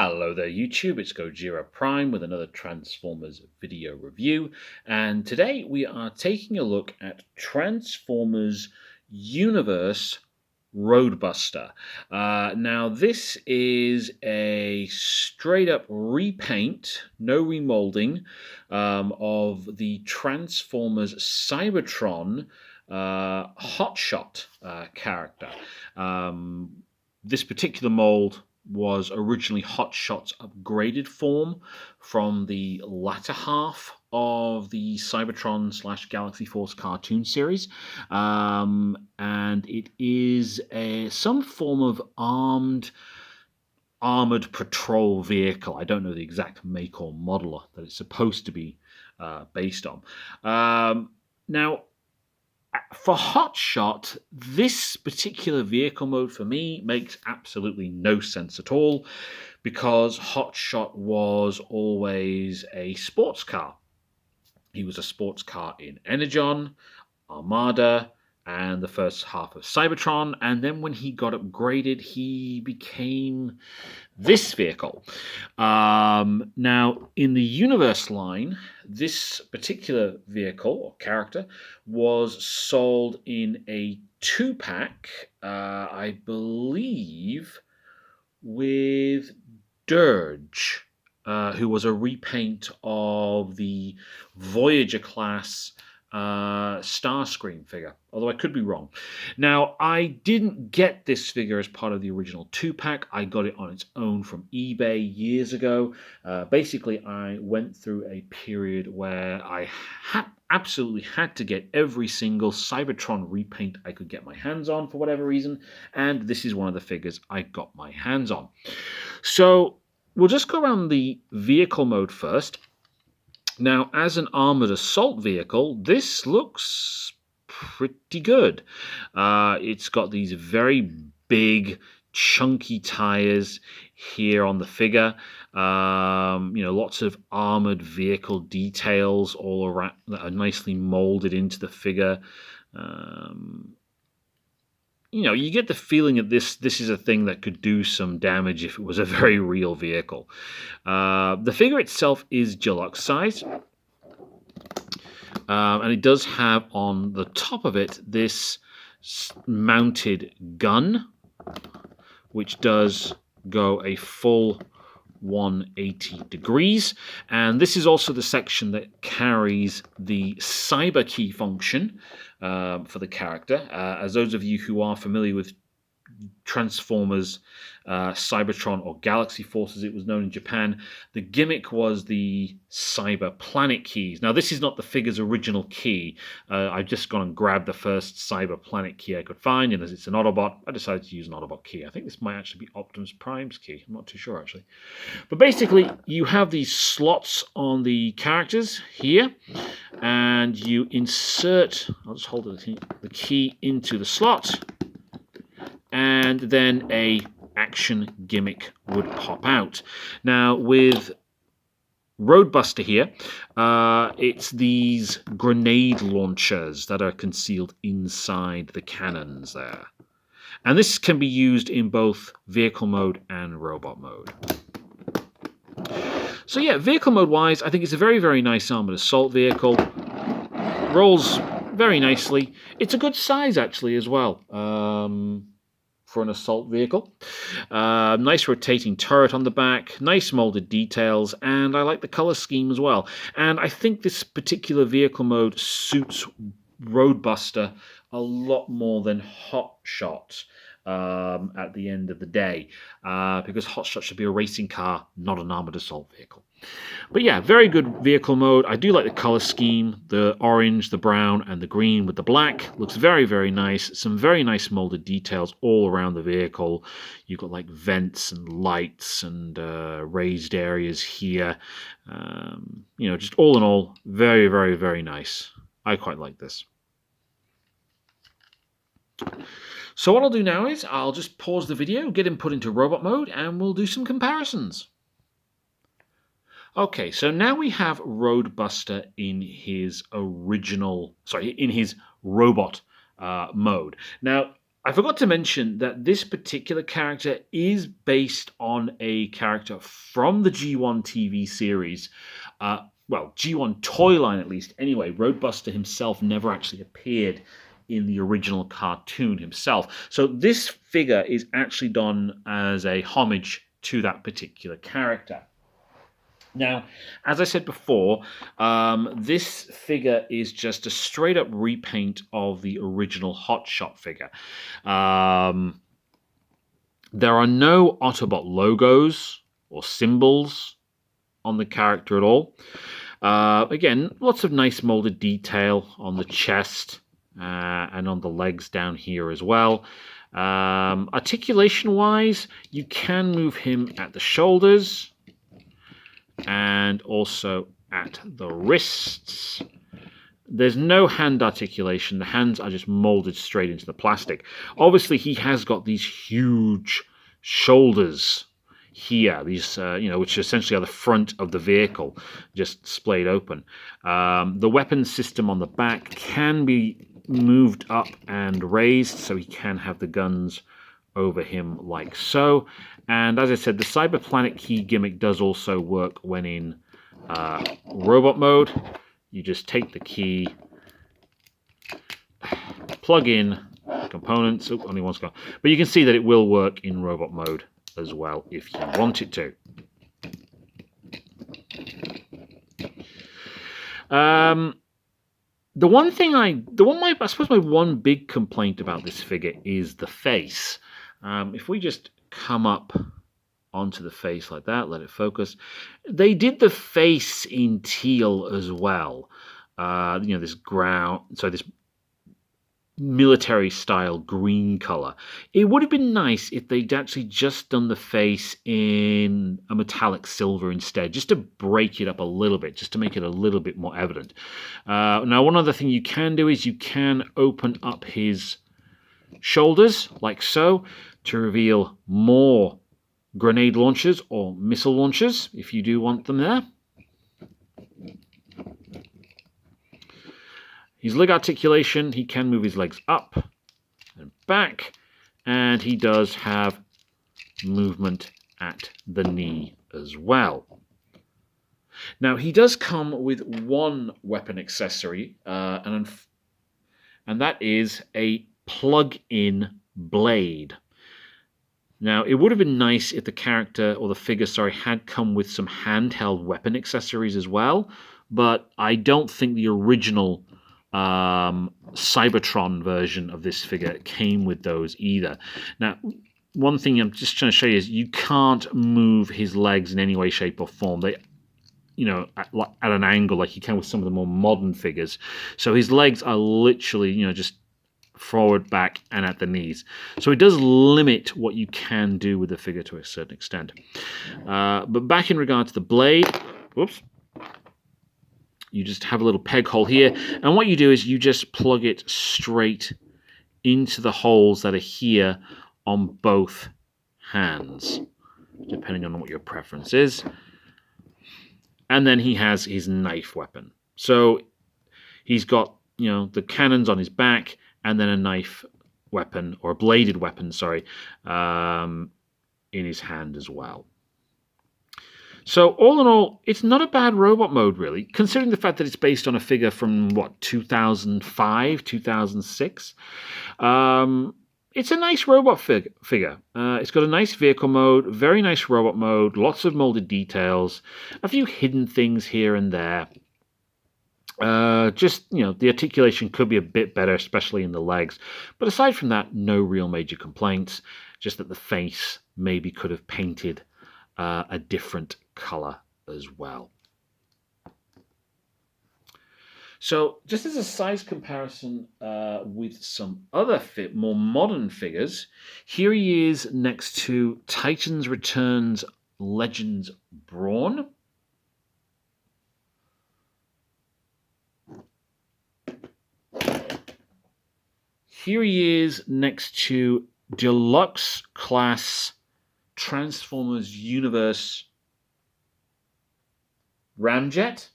Hello there YouTube, it's Gojira Prime with another Transformers video review, and today we are taking a look at Transformers Universe Roadbuster. Now this is a straight up repaint, no remolding, of the Transformers Cybertron Hotshot character. This particular mold was originally Hotshot's upgraded form from the latter half of the Cybertron / Galaxy Force cartoon series, and it is some form of armored patrol vehicle. I don't know the exact make or model that it's supposed to be based on. Now, for Hotshot, this particular vehicle mode for me makes absolutely no sense at all, because Hotshot was always a sports car. He was a sports car in Energon, Armada, and the first half of Cybertron, and then when he got upgraded, he became this vehicle. Now, in the Universe line, this particular vehicle or character was sold in a 2-pack, I believe, with Dirge, who was a repaint of the Voyager class Starscream figure, although I could be wrong. Now, I didn't get this figure as part of the original 2-pack. I got it on its own from eBay years ago. Basically, I went through a period where I absolutely had to get every single Cybertron repaint I could get my hands on for whatever reason, and this is one of the figures I got my hands on. So we'll just go around the vehicle mode first. Now, as an armored assault vehicle, this looks pretty good. It's got these very big, chunky tires here on the figure. Lots of armored vehicle details all around that are nicely molded into the figure. You get the feeling that this is a thing that could do some damage if it was a very real vehicle. The figure itself is deluxe size, and it does have on the top of it this mounted gun, which does go a full 180 degrees, and this is also the section that carries the cyber key function for the character. As those of you who are familiar with Transformers Cybertron, or Galaxy Force as it was known in Japan, the gimmick was the cyber planet keys. Now, this is not the figure's original key. I've just gone and grabbed the first cyber planet key I could find, and as it's an Autobot, I decided to use an Autobot key. I think this might actually be Optimus Prime's key. I'm not too sure, actually. But basically, you have these slots on the characters here, and you insert, I'll just hold the key into the slot, and then a action gimmick would pop out. Now, with Roadbuster here, it's these grenade launchers that are concealed inside the cannons there. And this can be used in both vehicle mode and robot mode. So yeah, vehicle mode wise, I think it's a very, very nice armored assault vehicle. Rolls very nicely. It's a good size actually as well. For an assault vehicle. Nice rotating turret on the back, nice molded details, and I like the color scheme as well. And I think this particular vehicle mode suits Roadbuster a lot more than Hotshot at the end of the day, because Hotshot should be a racing car, not an armored assault vehicle. But yeah, very good vehicle mode. I do like the color scheme, the orange, the brown, and the green with the black. Looks very, very nice. Some very nice molded details all around the vehicle. You've got like vents and lights and raised areas here. Just all in all, very, very, very nice. I quite like this. So what I'll do now is I'll just pause the video, get him put into robot mode, and we'll do some comparisons. Okay, so now we have Roadbuster in his robot mode. Now, I forgot to mention that this particular character is based on a character from the G1 TV series. Well, G1 toy line at least. Anyway, Roadbuster himself never actually appeared in the original cartoon himself. So this figure is actually done as a homage to that particular character. Now, as I said before, this figure is just a straight-up repaint of the original Hot Shot figure. There are no Autobot logos or symbols on the character at all. Again, lots of nice molded detail on the chest and on the legs down here as well. Articulation-wise, you can move him at the shoulders and also at the wrists. There's no hand articulation. The hands are just molded straight into the plastic. Obviously, he has got these huge shoulders here, these which essentially are the front of the vehicle, just splayed open. The weapon system on the back can be moved up and raised, so he can have the guns over him like so. And as I said, the Cyber Planet key gimmick does also work when in robot mode. You just take the key, plug in the components. Oh, only one's gone. But you can see that it will work in robot mode as well if you want it to. I suppose my one big complaint about this figure is the face. If we just come up onto the face like that, let it focus. They did the face in teal as well. This military style green color. It would have been nice if they'd actually just done the face in a metallic silver instead, just to break it up a little bit, just to make it a little bit more evident. Now, one other thing you can do is you can open up his shoulders like so to reveal more grenade launchers or missile launchers if you do want them there. His leg articulation, he can move his legs up and back, and he does have movement at the knee as well. Now, he does come with one weapon accessory, and that is a plug-in blade. Now, it would have been nice if the character, or the figure, had come with some handheld weapon accessories as well, but I don't think the original Cybertron version of this figure came with those either. Now, one thing I'm just trying to show you is you can't move his legs in any way, shape, or form. They, at an angle like you can with some of the more modern figures. So his legs are literally, just forward, back, and at the knees. So it does limit what you can do with the figure to a certain extent. But back in regard to the blade, whoops, you just have a little peg hole here, and what you do is you just plug it straight into the holes that are here on both hands, depending on what your preference is. And then he has his knife weapon. So he's got, the cannons on his back, and then a knife weapon, or a bladed weapon, in his hand as well. So all in all, it's not a bad robot mode, really, considering the fact that it's based on a figure from, 2005, 2006. It's a nice robot figure. It's got a nice vehicle mode, very nice robot mode, lots of molded details, a few hidden things here and there. The articulation could be a bit better, especially in the legs. But aside from that, no real major complaints, just that the face maybe could have painted a different color as well. So just as a size comparison with some other more modern figures, here he is next to Titans Returns Legends Brawn. Here he is next to Deluxe Class Transformers Universe Ramjet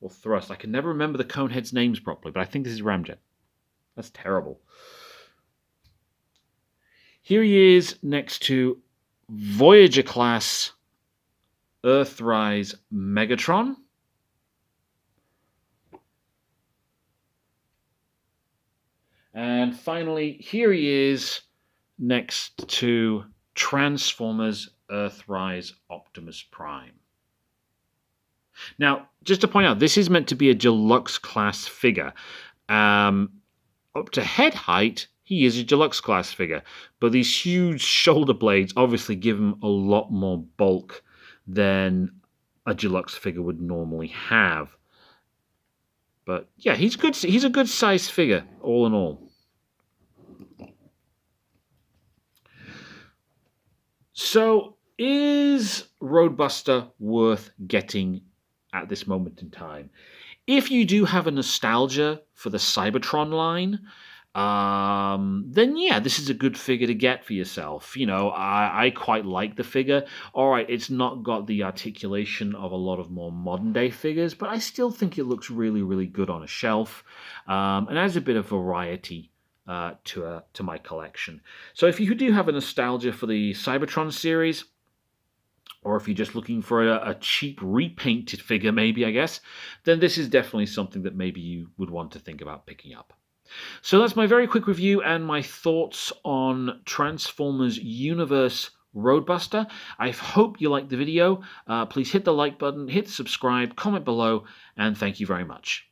or Thrust. I can never remember the Coneheads' names properly, but I think this is Ramjet. That's terrible. Here he is next to Voyager class Earthrise Megatron. And finally, here he is next to Transformers Earthrise Optimus Prime. Now, just to point out, this is meant to be a deluxe class figure. Up to head height, he is a deluxe class figure, but these huge shoulder blades obviously give him a lot more bulk than a deluxe figure would normally have. But yeah, he's good. He's a good sized figure, all in all. So, is Roadbuster worth getting at this moment in time? If you do have a nostalgia for the Cybertron line, then yeah, this is a good figure to get for yourself. You know, I quite like the figure. All right, it's not got the articulation of a lot of more modern day figures, but I still think it looks really, really good on a shelf, and adds a bit of variety to my collection. So if you do have a nostalgia for the Cybertron series, or if you're just looking for a cheap repainted figure, maybe, I guess, then this is definitely something that maybe you would want to think about picking up. So that's my very quick review and my thoughts on Transformers Universe Roadbuster. I hope you liked the video. Please hit the like button, hit subscribe, comment below, and thank you very much.